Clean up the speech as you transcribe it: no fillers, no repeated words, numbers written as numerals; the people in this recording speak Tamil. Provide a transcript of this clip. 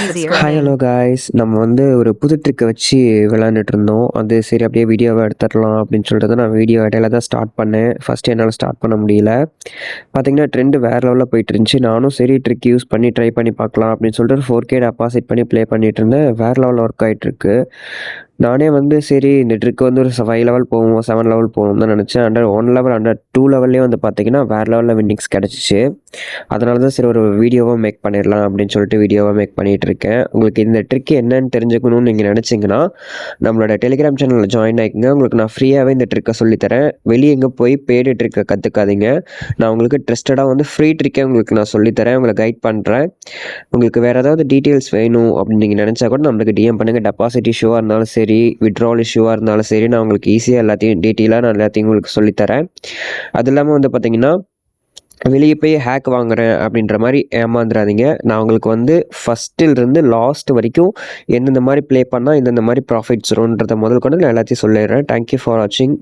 easier. ஹாய் ஹலோ காய்ஸ், நம்ம வந்து ஒரு புது ட்ரிக்கை வச்சு விளாண்டுட்டு இருந்தோம். அது சரி அப்படியே வீடியோவை எடுத்துடலாம் அப்படின்னு சொல்லிட்டு நான் வீடியோ இடையில தான் ஸ்டார்ட் பண்ணேன். ஃபஸ்ட்டு என்னால் ஸ்டார்ட் பண்ண முடியல. பார்த்தீங்கன்னா ட்ரெண்டு வேறு லெவலில் போயிட்டு இருந்துச்சு. நானும் சரி ட்ரிக் யூஸ் பண்ணி ட்ரை பண்ணி பார்க்கலாம் அப்படின்னு சொல்லிட்டு 4K டெபாசிட் பண்ணி ப்ளே பண்ணிட்டு இருந்தேன். வேறு லெவலில் ஒர்க் ஆகிட்டுருக்கு. நானே வந்து சரி இந்த ட்ரிக் வந்து ஒரு 5 லெவல் போவோம், 7 லெவல் போவோம் தான் நினச்சேன். அண்டர் 1 லெவல் அண்டர் 2 லெவல்லே வந்து பார்த்தீங்கன்னா வேறு லெவலில் வின்னிங்ஸ் கிடச்சிச்சு. அதனால தான் சரி ஒரு வீடியோவாக மேக் பண்ணிடலாம் அப்படின்னு சொல்லிட்டு வீடியோவாக மேக் பண்ணிகிட்டு இருக்கேன். உங்களுக்கு இந்த ட்ரிக் என்னன்னு தெரிஞ்சுக்கணும்னு நீங்கள் நினச்சிங்கன்னா நம்மளோட டெலிகிராம் சேனலில் ஜாயின் ஆகிக்குங்க. உங்களுக்கு நான் ஃப்ரீயாகவே இந்த ட்ரிக்கை சொல்லித்தரேன். வெளியே எங்கே போய் பெய்டு ட்ரிக்கை கற்றுக்காதீங்க. நான் உங்களுக்கு ட்ரஸ்டடாக வந்து ஃப்ரீ ட்ரிக்கை உங்களுக்கு நான் சொல்லித்தரேன், உங்களை கைட் பண்ணுறேன். உங்களுக்கு வேறு ஏதாவது டீட்டெயில்ஸ் வேணும் அப்படின்னு நீங்கள் நினச்சா கூட நம்மளுக்கு டிஎம் பண்ணுங்கள். டெபாசிட் இஷ்யூவாக இருந்தாலும் சரி, விட்ரால் இஷ்யூவாக இருந்தாலும் சரி, நான் உங்களுக்கு ஈஸியாக எல்லாத்தையும் டீட்டெயிலாக நான் எல்லாத்தையும் உங்களுக்கு சொல்லித்தரேன். அது இல்லாமல் வந்து பார்த்திங்கன்னா வெளியே போய் ஹேக் வாங்குறேன் அப்படின்ற மாதிரி ஏமாந்துடாதீங்க. நான் உங்களுக்கு வந்து ஃபஸ்ட்டிலிருந்து லாஸ்ட் வரைக்கும் எந்தெந்த மாதிரி ப்ளே பண்ணால் எந்தெந்த மாதிரி ப்ராஃபிட்ஸ் வரும்ன்றதை முதல் கொண்டு நான் எல்லாத்தையும் சொல்லிடுறேன். தேங்க்யூ ஃபார் வாட்சிங்.